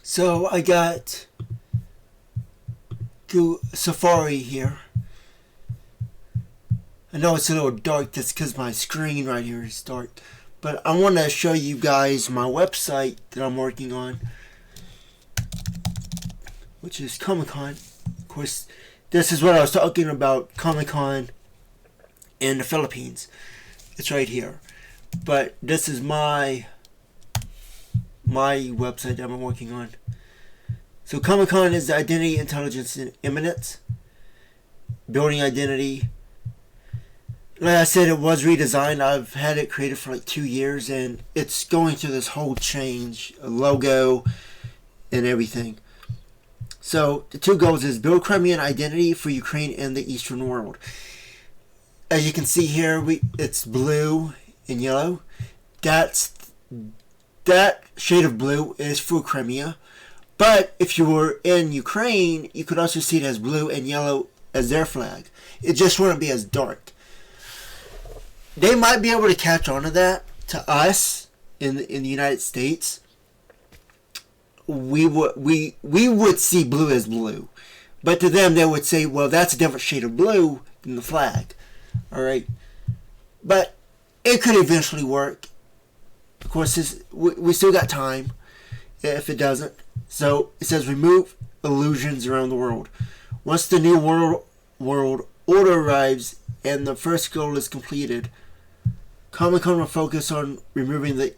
So I got Safari here. I know it's a little dark, that's because my screen right here is dark. But I want to show you guys my website that I'm working on, which is KomiKon. Of course, this is what I was talking about, KomiKon in the Philippines. It's right here. But this is my website that I'm working on. So KomiKon is the Identity, Intelligence, and Imminence. Building identity. Like I said, it was redesigned. I've had it created for like 2 years, and it's going through this whole change, a logo and everything. So the two goals is build Crimean identity for Ukraine and the Eastern world. As you can see here, it's blue and yellow. That shade of blue is for Crimea. But if you were in Ukraine, you could also see it as blue and yellow as their flag. It just wouldn't be as dark. They might be able to catch on to that. To us in the United States, we would see blue as blue, but to them they would say, well, that's a different shade of blue than the flag. All right, but it could eventually work. Of course, we still got time if it doesn't. So it says remove illusions around the world. Once the new world order arrives and the first goal is completed, KomiKon will focus on removing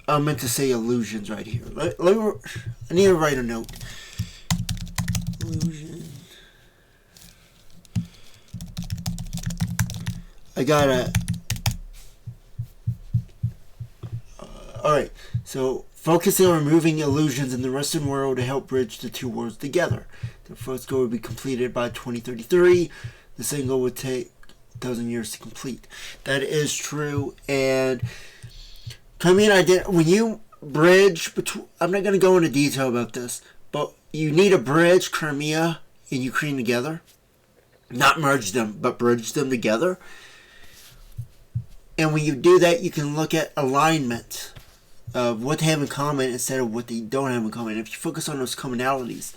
I meant to say illusions right here. I need to write a note. Illusion. I gotta. Alright, so focusing on removing illusions in the Western world to help bridge the two worlds together. The first goal will be completed by 2033. The second goal would take 1,000 years to complete. That is true. And Crimean identity, when you bridge between, I'm not going to go into detail about this, but you need to bridge Crimea and Ukraine together. Not merge them, but bridge them together. And when you do that, you can look at alignment of what they have in common instead of what they don't have in common. If you focus on those commonalities,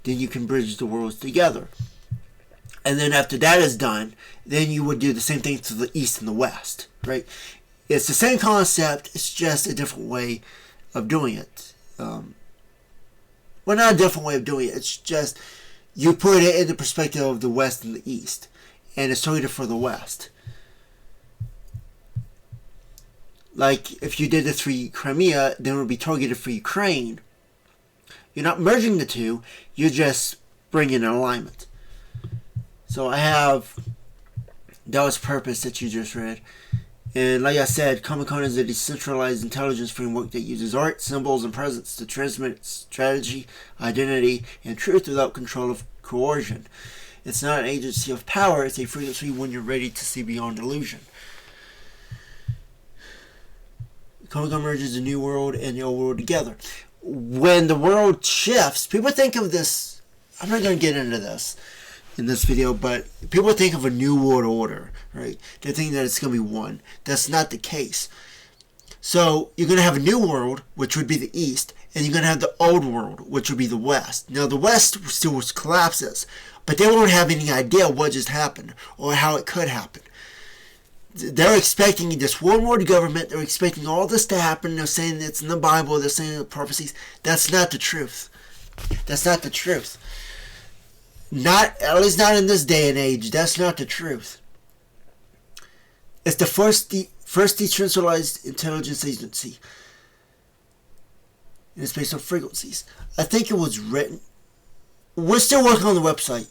then you can bridge the worlds together. And then after that is done, then you would do the same thing to the east and the west, right? It's the same concept, it's just a different way of doing it. Well, not a different way of doing it, it's just you put it in the perspective of the west and the east, and it's targeted for the west. Like, if you did this for Crimea, then it would be targeted for Ukraine. You're not merging the two, you're just bringing in alignment. So I have Dallas Purpose that you just read. And like I said, KomiKon is a decentralized intelligence framework that uses art, symbols, and presence to transmit strategy, identity, and truth without control of coercion. It's not an agency of power, it's a frequency when you're ready to see beyond illusion. KomiKon merges the new world and the old world together. When the world shifts, people think of this, I'm not going to get into this in this video, but people think of a new world order, right? They think that it's going to be one. That's not the case. So you're going to have a new world, which would be the east, and you're going to have the old world, which would be the west. Now the west still collapses, but they won't have any idea what just happened or how it could happen. They're expecting this one world government. They're expecting all this to happen. They're saying it's in the Bible. They're saying the prophecies. That's not the truth. That's not the truth. At least not in this day and age. That's not the truth. It's the first decentralized intelligence agency. And it's based on frequencies. I think it was written. We're still working on the website.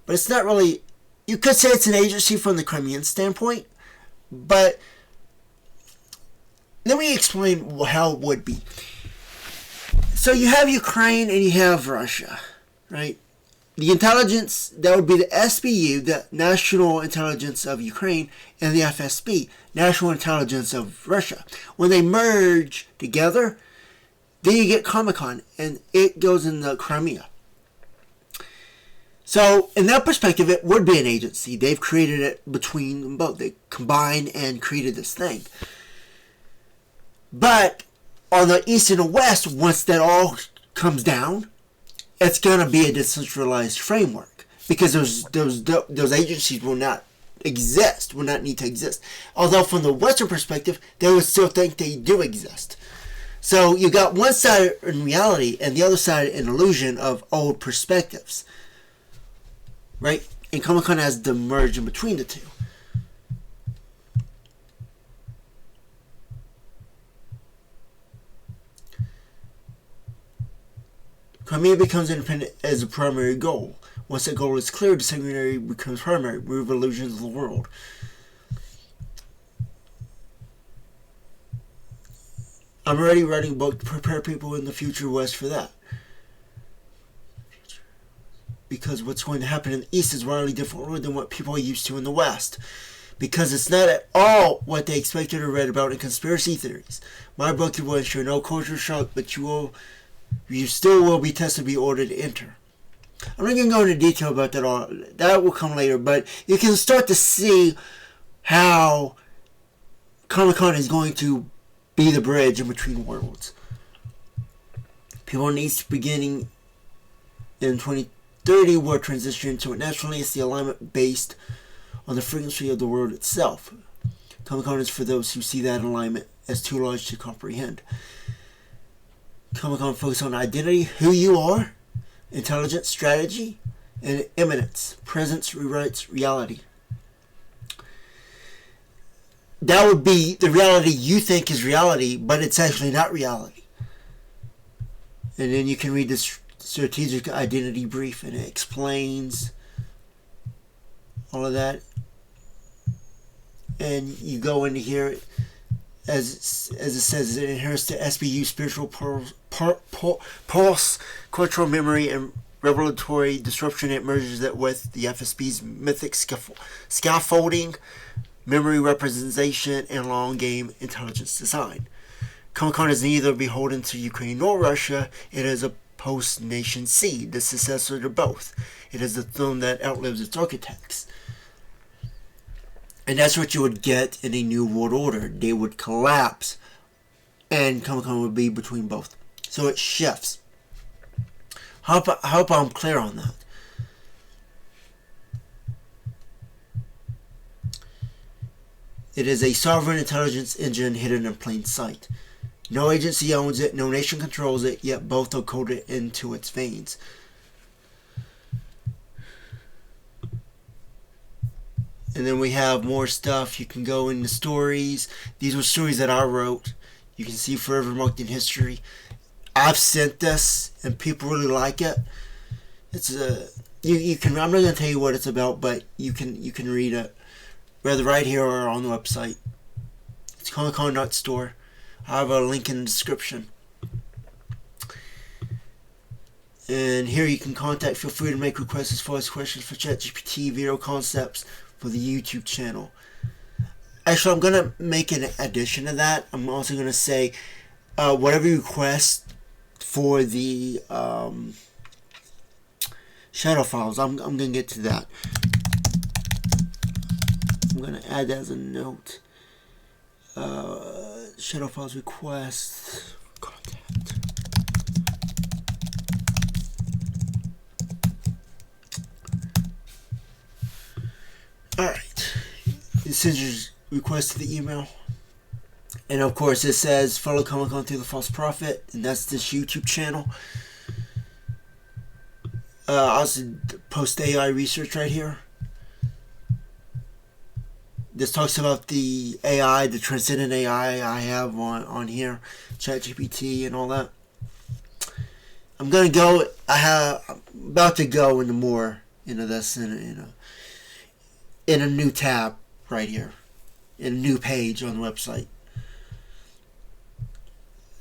But it's not really. You could say it's an agency from the Crimean standpoint. But let me explain how it would be. So you have Ukraine and you have Russia, right? The intelligence, that would be the SBU, the National Intelligence of Ukraine, and the FSB, National Intelligence of Russia. When they merge together, then you get KomiKon, and it goes in the Crimea. So, in that perspective, it would be an agency. They've created it between them both. They combined and created this thing. But on the East and the West, once that all comes down, it's going to be a decentralized framework. Because those agencies will not exist, will not need to exist. Although from the Western perspective, they would still think they do exist. So you got one side in reality and the other side an illusion of old perspectives. Right? And KomiKon has the merge in between the two. Crimea becomes independent as a primary goal. Once that goal is clear, the secondary becomes primary. Remove illusions of the world. I'm already writing a book to prepare people in the future West for that. Because what's going to happen in the East is wildly different than what people are used to in the West. Because it's not at all what they expected or read about in conspiracy theories. My book will ensure no culture shock, but you still will be tested to be ordered to enter. I'm not going to go into detail about that all. That will come later, but you can start to see how KomiKon is going to be the bridge in between worlds. People in the East beginning in 2030 will transition to it naturally. It's the alignment based on the frequency of the world itself. KomiKon is for those who see that alignment as too large to comprehend. KomiKon focuses on identity, who you are, intelligence, strategy, and immanence. Presence rewrites reality. That would be the reality you think is reality, but it's actually not reality. And then you can read this strategic identity brief, and it explains all of that. And you go into here, as it says, it inherits the SBU spiritual pulse, cultural memory, and revelatory disruption. It merges that with the FSB's mythic scaffolding, memory representation, and long game intelligence design. KomiKon is neither beholden to Ukraine nor Russia. It is a post-nation seed, the successor to both. It is the throne that outlives its architects. And that's what you would get in a new world order. They would collapse, and KomiKon would be between both. So it shifts. I hope I'm clear on that. It is a sovereign intelligence engine hidden in plain sight. No agency owns it, no nation controls it, yet both are coded into its veins. And then we have more stuff. You can go into stories. These were stories that I wrote. You can see forever marked in history. I've sent this, and people really like it. It's you can. I'm not going to tell you what it's about, but you can read it, whether right here or on the website. It's KomiKon.store. I have a link in the description. And here you can contact. Feel free to make requests as far as questions for ChatGPT, video concepts for the YouTube channel. Actually, I'm going to make an addition to that. I'm also going to say whatever you request for the shadow files. I'm going to get to that. I'm going to add that as a note. Shadow files request contact. Alright. It sends your request to the email. And of course it says follow KomiKon through the false prophet, and that's this YouTube channel. I also post AI research right here. This talks about the AI, the transcendent AI I have on here, ChatGPT and all that. I'm about to go into more into this in a new tab right here, in a new page on the website.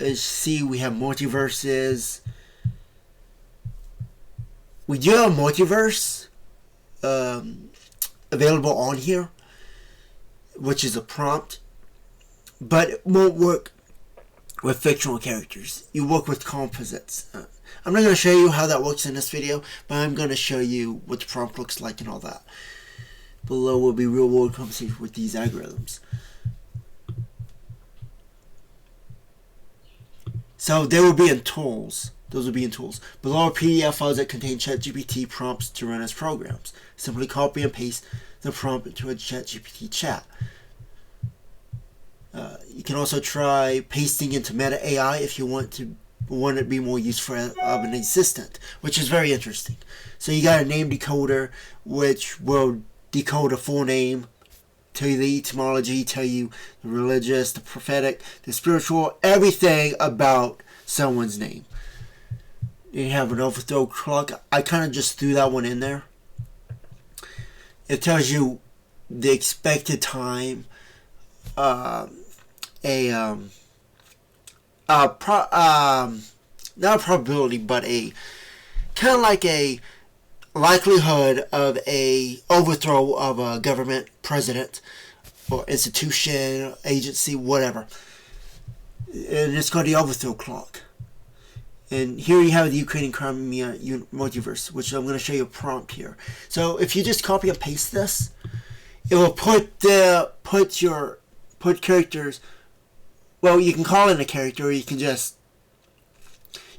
As you see, we have multiverses. We do have a multiverse available on here, which is a prompt, but it won't work with fictional characters. You work with composites. I'm not going to show you how that works in this video, but I'm going to show you what the prompt looks like and all that. Below will be real world conversation with these algorithms. So they will be in tools. Those will be in tools. Below are PDF files that contain ChatGPT prompts to run as programs. Simply copy and paste the prompt into a ChatGPT chat. You can also try pasting into Meta AI if you want it to be more useful of an assistant, which is very interesting. So you got a name decoder, which will decode a full name, tell you the etymology, tell you the religious, the prophetic, the spiritual, everything about someone's name. You have an overthrow clock. I kind of just threw that one in there. It tells you the expected time, not a probability, but a kind of like a likelihood of a overthrow of a government, president, or institution, agency, whatever. And it's called the overthrow clock. And here you have the Ukrainian Crimea multiverse, which I'm going to show you a prompt here. So if you just copy and paste this, it will put characters. Well, you can call in a character, or you can just.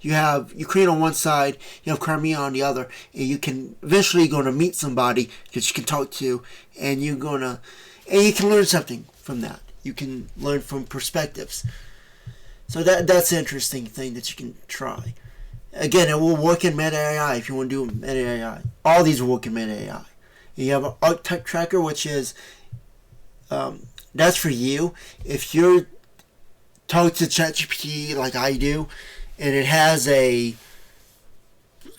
You have Ukraine on one side, you have Crimea on the other, and you can eventually going to meet somebody that you can talk to, and you can learn something from that. You can learn from perspectives. So that's an interesting thing that you can try. Again, it will work in Meta AI if you want to do Meta AI. All these will work in Meta AI. You have an archetype tracker, which is that's for you. If you're talking to ChatGPT like I do, and it has a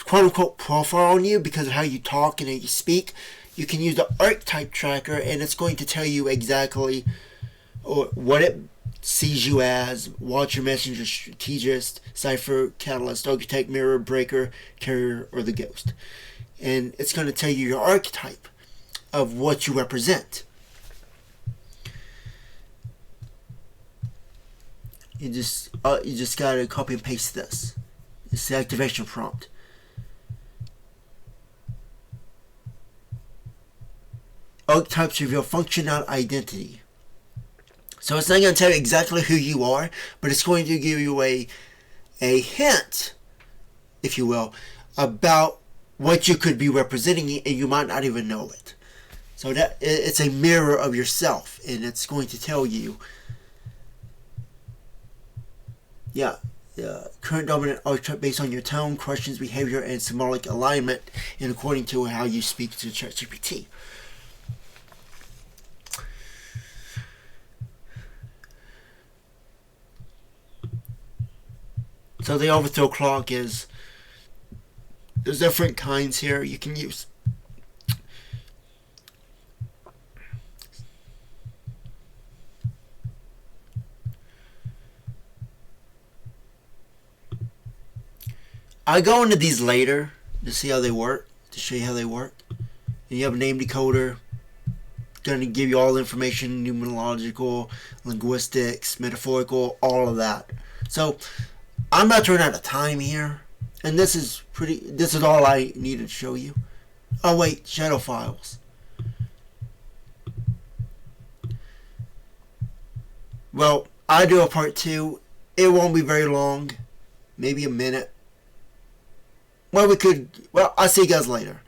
quote-unquote profile on you because of how you talk and how you speak, you can use the archetype tracker, and it's going to tell you exactly what it sees you as: Watcher, Messenger, Strategist, Cipher, Catalyst, Architect, Mirror, Breaker, Carrier, or the Ghost. And it's going to tell you your archetype of what you represent. You just gotta copy and paste this. It's the activation prompt. Archetypes reveal function, not identity. So it's not going to tell you exactly who you are, but it's going to give you a hint, if you will, about what you could be representing, and you might not even know it. So that it's a mirror of yourself, and it's going to tell you. Current dominant archetype based on your tone, questions, behavior, and symbolic alignment, and according to how you speak to ChatGPT. So the overthrow clock there's different kinds here you can use. I go into these later to see how they work, to show you how they work. And you have a name decoder, going to give you all the information, numerological, linguistics, metaphorical, all of that. So I'm about to run out of time here, and this is all I needed to show you. Oh wait, shadow files. Well, I do a part 2. It won't be very long, maybe a minute. Well, I'll see you guys later.